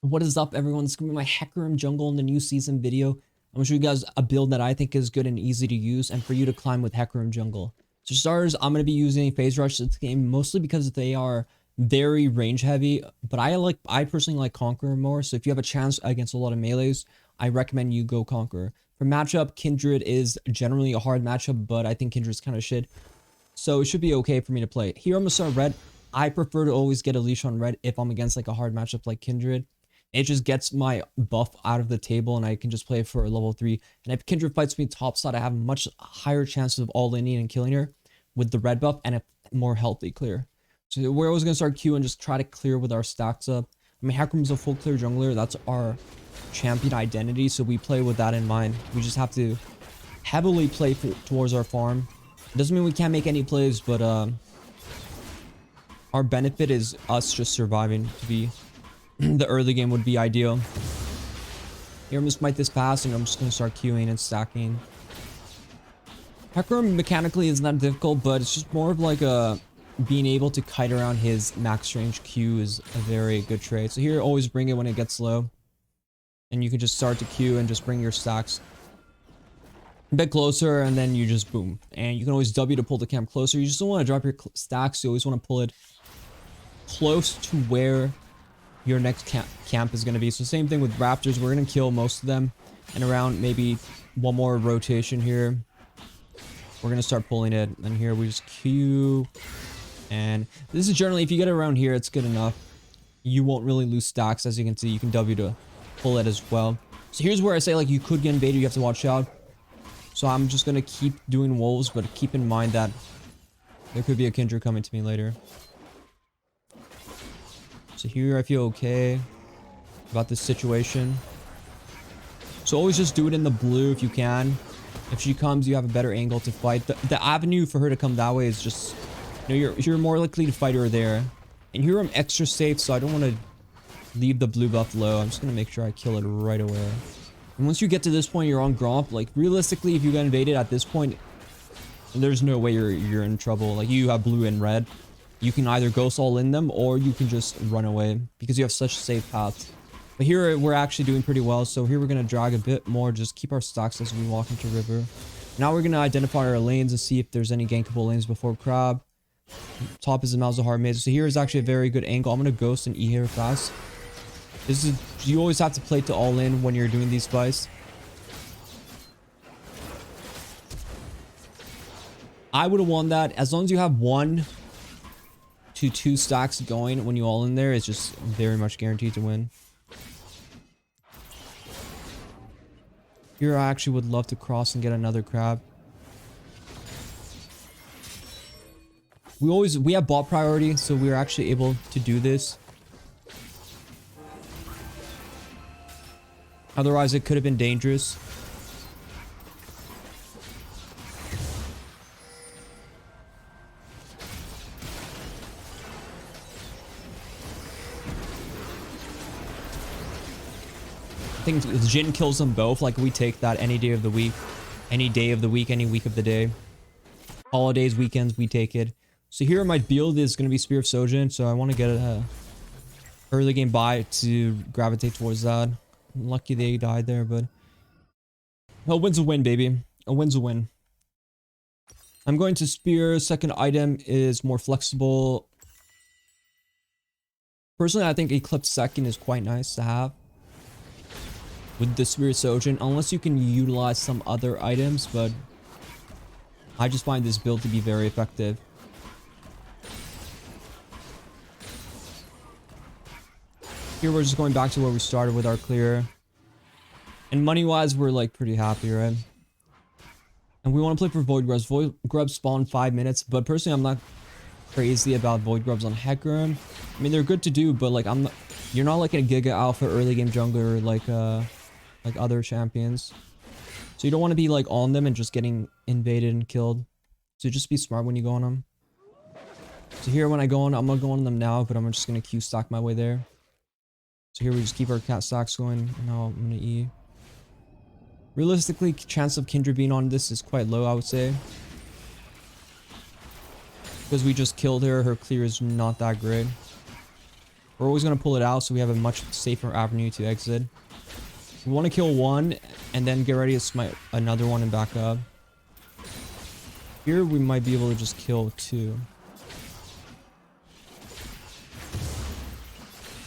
What is up, everyone? It's gonna be my Hecarim jungle in the new season video. I'm gonna show you guys a build that I think is good and easy to use and for you to climb with Hecarim jungle. So starters, I'm gonna be using phase rush this game mostly because they are very range heavy, but I personally like Conqueror more. So if you have a chance against a lot of melees, I recommend you go Conqueror. For matchup, Kindred is generally a hard matchup, but I think Kindred's kind of shit. So it should be okay for me to play. Here I'm gonna start red. I prefer to always get a leash on red if I'm against like a hard matchup like Kindred. It just gets my buff out of the table and I can just play for a level 3. And if Kindred fights me top side, I have much higher chances of all-inning and killing her with the red buff and a more healthy clear. So we're always going to start Q and just try to clear with our stacks up. I mean, Hecarim's a full clear jungler. That's our champion identity, so we play with that in mind. We just have to heavily play towards our farm. It doesn't mean we can't make any plays, but our benefit is us just surviving to be the early game would be ideal. Here I'm gonna smite this pass and I'm just gonna start queuing and stacking. Hecarim mechanically is not difficult, but it's just more of like a being able to kite around his max range Q is a very good trait. So here always bring it when it gets low. And you can just start to queue and just bring your stacks a bit closer and then you just boom. And you can always W to pull the camp closer. You just don't want to drop your stacks. You always want to pull it close to where your next camp is going to be. So same thing with raptors. We're going to kill most of them and around maybe one more rotation here we're going to start pulling it. And here we just queue, and this is generally, if you get it around here, it's good enough. You won't really lose stacks. As you can see, you can W to pull it as well. So here's where I say, like, you could get invaded, you have to watch out. So I'm just going to keep doing wolves, but keep in mind that there could be a Kindred coming to me later. So here I feel okay about this situation. So always just do it in the blue if you can. If she comes, you have a better angle to fight. The avenue for her to come that way is just, you know, you're more likely to fight her there. And here I'm extra safe, so I don't want to leave the blue buff low. I'm just going to make sure I kill it right away. And once you get to this point, you're on Gromp. Like, realistically, if you get invaded at this point, there's no way you're in trouble. Like, you have blue and red. You can either ghost all in them or you can just run away because you have such safe paths. But here we're actually doing pretty well. So here we're going to drag a bit more. Just keep our stocks as we walk into river. Now we're going to identify our lanes and see if there's any gankable lanes before crab. Top is the Malzahar mid. So here is actually a very good angle. I'm going to ghost and E here fast. This is, you always have to play to all in when you're doing these fights. I would have won that. As long as you have 1 to 2 stacks going when you all in there, it's just very much guaranteed to win. Here I actually would love to cross and get another crab. We have bot priority, so we're actually able to do this. Otherwise it could have been dangerous. I think Jhin kills them both. Like, we take that any day of the week. Any day of the week, any week of the day. Holidays, weekends, we take it. So here my build is going to be Spear of Sojin. So I want to get a early game buy to gravitate towards that. I'm lucky they died there, but a win's a win, baby. A win's a win. I'm going to Spear. Second item is more flexible. Personally, I think Eclipse second is quite nice to have with the Spirit Sojin, unless you can utilize some other items, but I just find this build to be very effective. Here we're just going back to where we started with our clear. And money-wise, we're like pretty happy, right? And we want to play for Void Grubs. Void Grubs spawn 5 minutes, but personally I'm not crazy about Void Grubs on Hecarim. I mean, they're good to do, but like you're not like a Giga Alpha early game jungler like other champions. So you don't want to be like on them and just getting invaded and killed. So just be smart when you go on them. So here when I go on, I'm gonna go on them now, but I'm just gonna Q stack my way there. So here we just keep our cat stacks going. And now I'm gonna E. Realistically, chance of Kindred being on this is quite low, I would say. Because we just killed her, her clear is not that great. We're always going to pull it out so we have a much safer avenue to exit. We want to kill one and then get ready to smite another one and back up. Here we might be able to just kill two.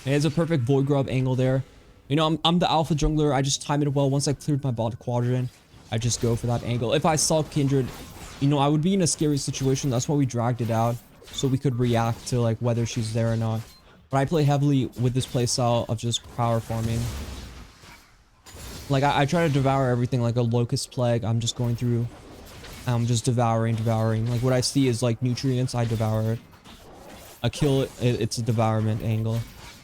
And it's a perfect void grub angle there. You know, I'm the alpha jungler. I just time it well. Once I cleared my bot quadrant, I just go for that angle. If I saw Kindred, you know, I would be in a scary situation. That's why we dragged it out, so we could react to like whether she's there or not. But I play heavily with this playstyle of just power farming. Like I try to devour everything like a locust plague. I'm just going through, I'm just devouring. Like what I see is like nutrients, I devour it. A kill, it's a devourment angle.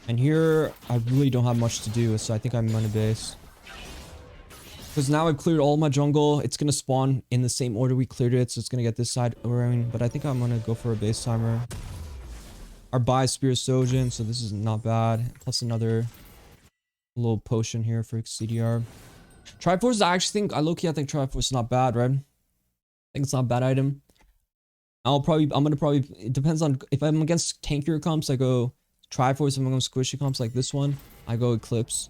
And here, I really don't have much to do, so I think I'm gonna base. Because now I've cleared all my jungle, it's gonna spawn in the same order we cleared it, so it's gonna get this side around. But I think I'm gonna go for a base timer. Our buy spear Sojin, so this is not bad. Plus another little potion here for CDR. Triforce, I think I think Triforce is not bad, right? I think it's not a bad item. I'm gonna probably, it depends on, if I'm against tankier comps, I go Triforce. If I'm going squishy comps like this one, I go Eclipse.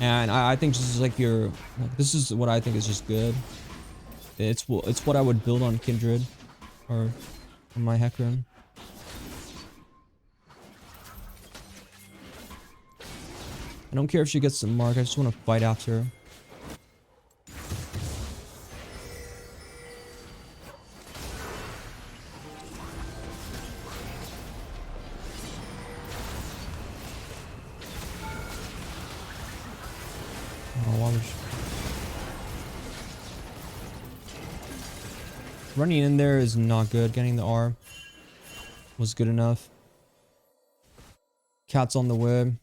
And I think this is like your, like, this is what I think is just good. It's what I would build on Kindred or on my Hecarim. I don't care if she gets the mark, I just want to fight after her. Running in there is not good. Getting the R was good enough. Cat's on the web.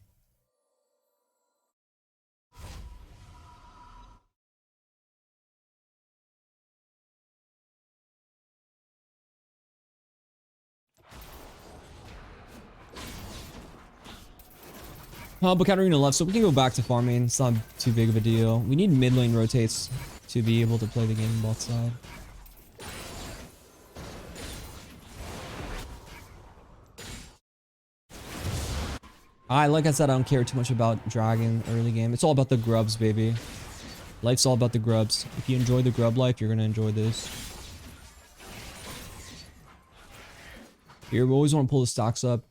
But Katarina left, so we can go back to farming. It's not too big of a deal. We need mid lane rotates to be able to play the game on both side. Like I said, I don't care too much about dragon early game. It's all about the grubs, baby. Life's all about the grubs. If you enjoy the grub life, you're gonna enjoy this. Here, we always want to pull the stocks up.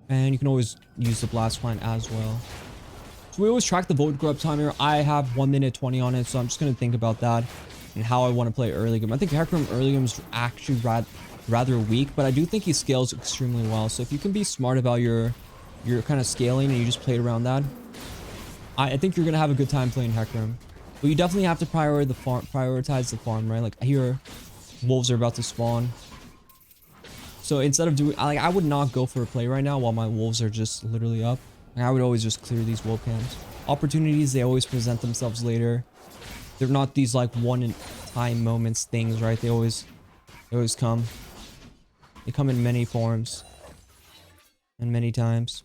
And you can always use the blast plant as well. So we always track the void grub timer. I have 1 minute 20 on it, so I'm just gonna think about that and how I want to play early game. I think Hecarim early game is actually rather weak, but I do think he scales extremely well. So if you can be smart about your kind of scaling and you just play around that, I think you're gonna have a good time playing Hecarim. But you definitely have to prioritize the farm, right? Like here, wolves are about to spawn. So instead of doing, like, I would not go for a play right now while my wolves are just literally up. Like, I would always just clear these wolf camps. Opportunities, they always present themselves later. They're not these like one-in-time moments things, right? They always come. They come in many forms and many times.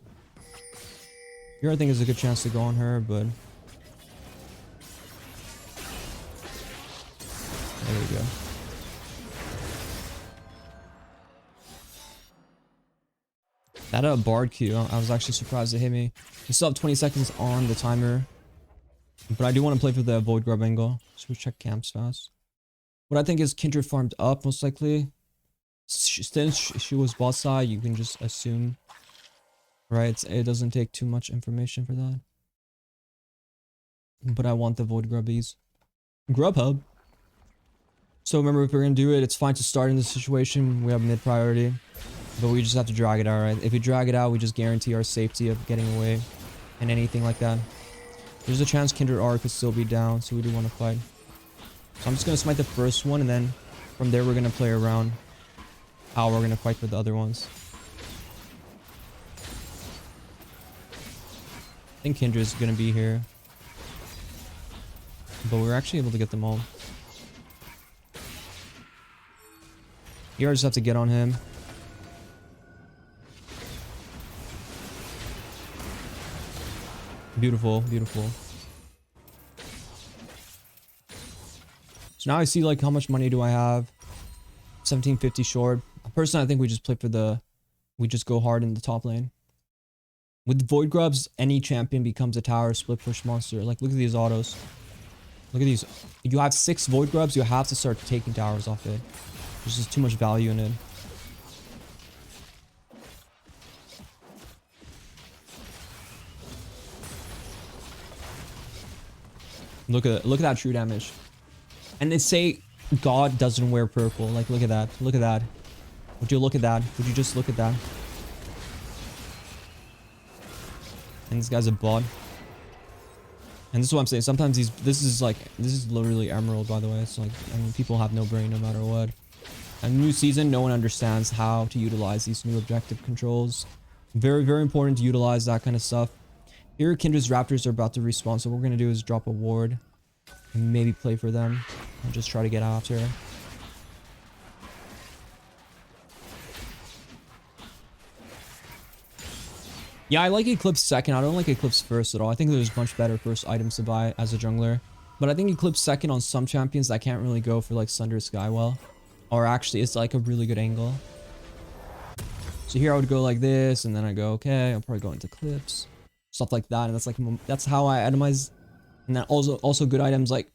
Here I think is a good chance to go on her, but there we go. That Bard Q, I was actually surprised it hit me. We still have 20 seconds on the timer, but I do want to play for the Void Grub angle, so we check camps fast. What I think is Kindred farmed up, most likely. Since she was boss side, you can just assume, right? It doesn't take too much information for that. But I want the Void Grubbies. Grubhub. So remember, if we're gonna do it, it's fine to start in this situation. We have mid priority. But we just have to drag it out, right? If we drag it out, we just guarantee our safety of getting away and anything like that. There's a chance Kindred R could still be down, so we do want to fight. So I'm just going to smite the first one, and then from there we're going to play around how we're going to fight for the other ones. I think Kindred's going to be here. But we're actually able to get them all. Here I just have to get on him. Beautiful, beautiful. So now I see like how much money do I have. 1750 short. Personally, I think we just play for the... We just go hard in the top lane. With Void Grubs, any champion becomes a tower split push monster. Like, look at these autos. Look at these. If you have 6 Void Grubs, you have to start taking towers off it. There's just too much value in it. Look at that true damage. And they say God doesn't wear purple. Like, look at that. Look at that. Would you look at that? Would you just look at that? And this guy's a bot. And this is what I'm saying. Sometimes this is literally Emerald, by the way. It's like, I mean, people have no brain no matter what. And new season, no one understands how to utilize these new objective controls. Very, very important to utilize that kind of stuff. Here, Kindred's Raptors are about to respawn, so what we're going to do is drop a ward. And maybe play for them. And just try to get after. Yeah, I like Eclipse second. I don't like Eclipse first at all. I think there's much better first items to buy as a jungler. But I think Eclipse second on some champions that can't really go for like Sunder Skywell. Or actually, it's like a really good angle. So here I would go like this, and then I go, okay, I'll probably go into Eclipse. Stuff like that, and that's how I itemize. And then also good items like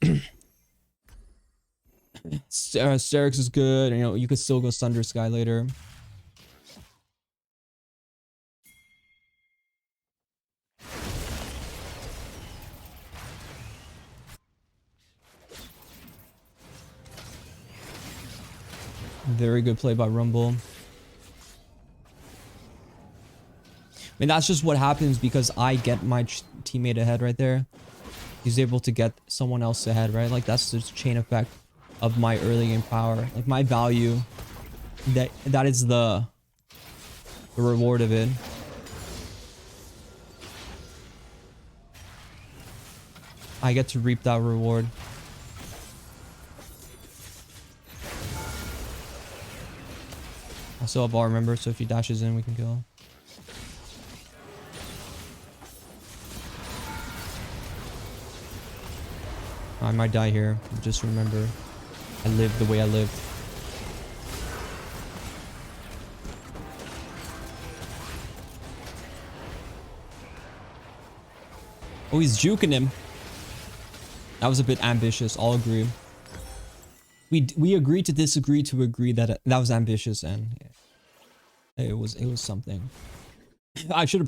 Sterix is good, and, you know, you could still go Sunder Sky later. Very good play by Rumble. I mean, that's just what happens because I get my teammate ahead right there. He's able to get someone else ahead, right? Like, that's the chain effect of my early game power. Like, my value, that is the reward of it. I get to reap that reward. I still have bar, remember, so if he dashes in, we can kill. I might die here. Just remember, I lived the way I lived. Oh, he's juking him. That was a bit ambitious, I'll agree. We agreed to disagree to agree that that was ambitious, and it was something. I should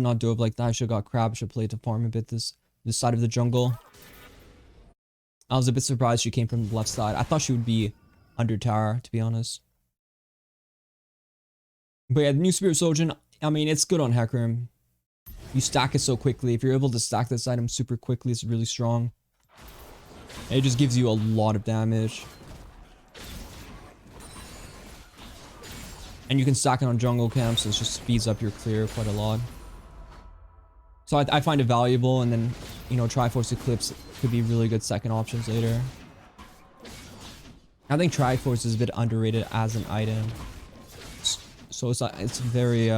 not do it like that. I should have got crab. I should play to farm a bit this side of the jungle. I was a bit surprised she came from the left side. I thought she would be under tower, to be honest. But yeah, the new Spirit Soldier, I mean, it's good on Hecarim. You stack it so quickly. If you're able to stack this item super quickly, it's really strong. It just gives you a lot of damage. And you can stack it on jungle camps, so it just speeds up your clear quite a lot. So I find it valuable, and then, you know, Triforce Eclipse could be really good second options later. I think Triforce is a bit underrated as an item. So it's a very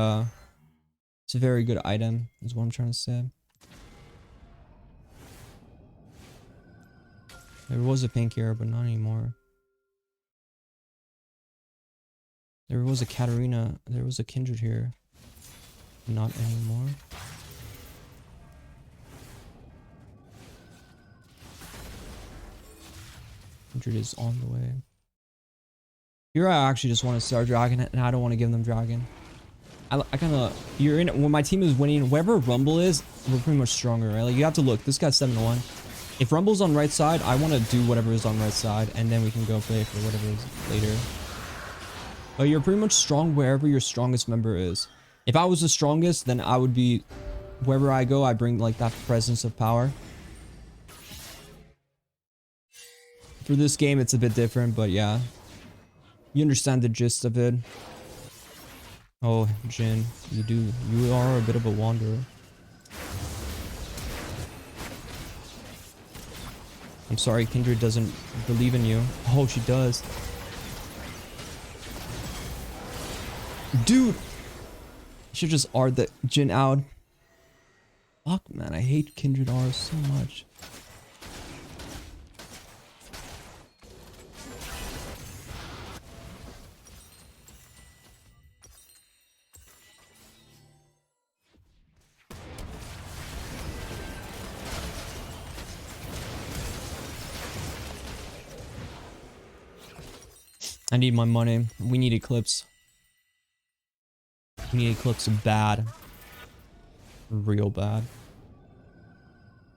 good item, is what I'm trying to say. There was a pink here, but not anymore. There was a Katarina, there was a Kindred here. Not anymore. Kindred is on the way. Here I actually just want to start Dragon, and I don't want to give them Dragon. I kind of, when my team is winning, wherever Rumble is, we're pretty much stronger, right? Like, you have to look, this guy's 7-1. If Rumble's on right side, I want to do whatever is on right side, and then we can go play for whatever is later. But you're pretty much strong wherever your strongest member is. If I was the strongest, then I would be, wherever I go, I bring like that presence of power. For this game, it's a bit different, but yeah. You understand the gist of it. Oh, Jin, you are a bit of a wanderer. I'm sorry, Kindred doesn't believe in you. Oh, she does. Dude! I should just R the Jin out. Fuck, man, I hate Kindred R's so much. I need my money. We need Eclipse. We need Eclipse bad. Real bad.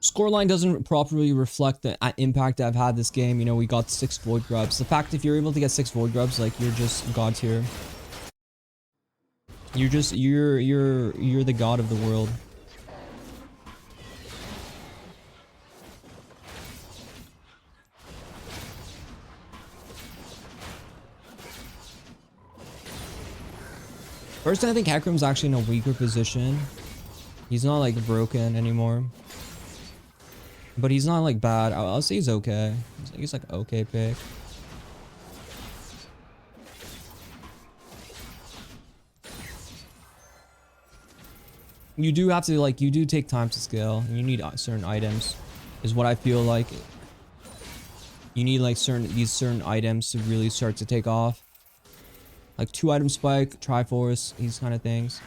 Scoreline doesn't properly reflect the impact I've had this game. You know, we got 6 Void Grubs. The fact if you're able to get 6 Void Grubs, like, you're just God tier. You're the god of the world. First, I think Hecarim's actually in a weaker position. He's not like broken anymore. But he's not like bad. I'll say he's okay. He's like okay pick. You do have to like, you do take time to scale. And you need certain items, is what I feel like. You need like these certain items to really start to take off. Like 2-item spike, Triforce, these kind of things.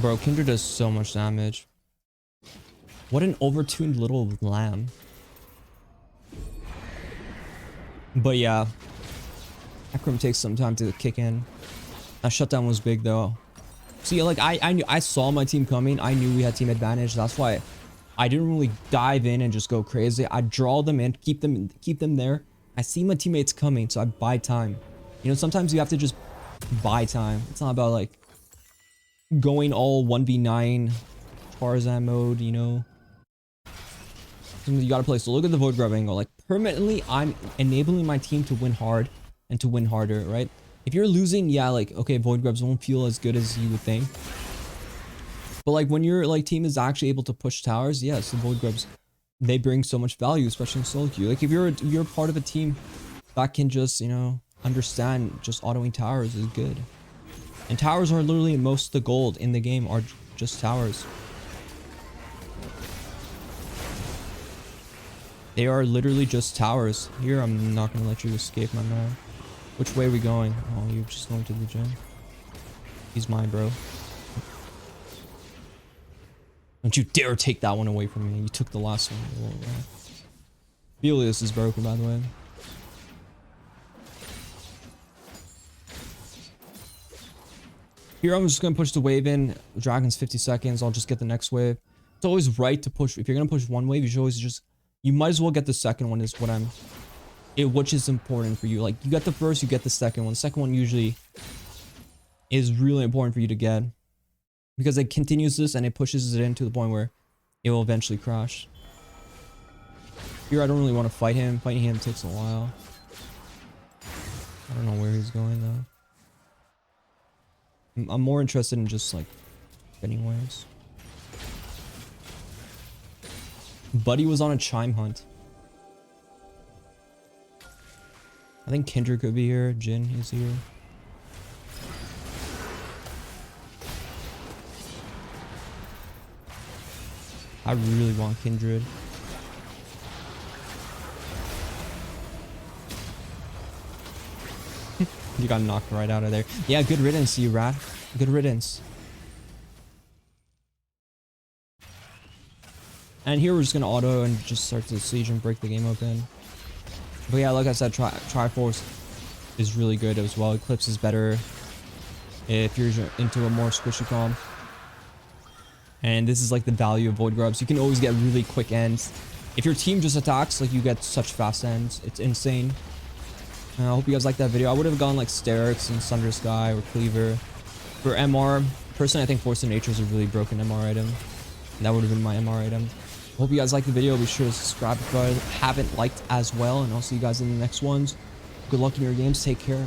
Bro, Kindred does so much damage. What an overtuned little lamb. But yeah, Hecarim takes some time to kick in. That shutdown was big though. See, like I saw my team coming. I knew we had team advantage. That's why I didn't really dive in and just go crazy. I draw them in, keep them there. I see my teammates coming, so I buy time. You know, sometimes you have to just buy time. It's not about like going all 1v9 Tarzan mode, you know. You gotta play. So look at the Void Grub angle. Like permanently, I'm enabling my team to win hard and to win harder, right? If you're losing, yeah, like okay, Void Grubs won't feel as good as you would think. But like when your like team is actually able to push towers, yes, the Void Grubs, they bring so much value, especially in solo queue. Like if you're part of a team that can just, you know, understand just autoing towers is good. And towers are literally most of the gold in the game are just towers. They are literally just towers. Here, I'm not gonna let you escape, my man. Which way are we going? Oh, you're just going to the gym. He's mine, bro. Don't you dare take that one away from me. You took the last one. Helios is broken, by the way. Here, I'm just going to push the wave in. Dragon's 50 seconds. I'll just get the next wave. It's always right to push. If you're going to push one wave, you should always just... You might as well get the second one is what I'm... which is important for you. Like, you get the first, you get the second one. The second one usually is really important for you to get. Because it continues this and it pushes it in to the point where it will eventually crash. Here, I don't really want to fight him. Fighting him takes a while. I don't know where he's going, though. I'm more interested in just, like, getting waves. Buddy was on a chime hunt. I think Kindred could be here. Jin is here. I really want Kindred. You got knocked right out of there. Yeah, good riddance, you rat. Good riddance. And here we're just gonna auto and just start to siege and break the game open. But yeah, like I said, Triforce is really good as well. Eclipse is better if you're into a more squishy comp. And this is like the value of Void Grubs. You can always get really quick ends. If your team just attacks, like you get such fast ends. It's insane. I hope you guys liked that video. I would have gone like Sterix and Sunder Sky or Cleaver. For MR, personally, I think Force of Nature is a really broken MR item. That would have been my MR item. Hope you guys liked the video. Be sure to subscribe if you haven't liked as well. And I'll see you guys in the next ones. Good luck in your games. Take care.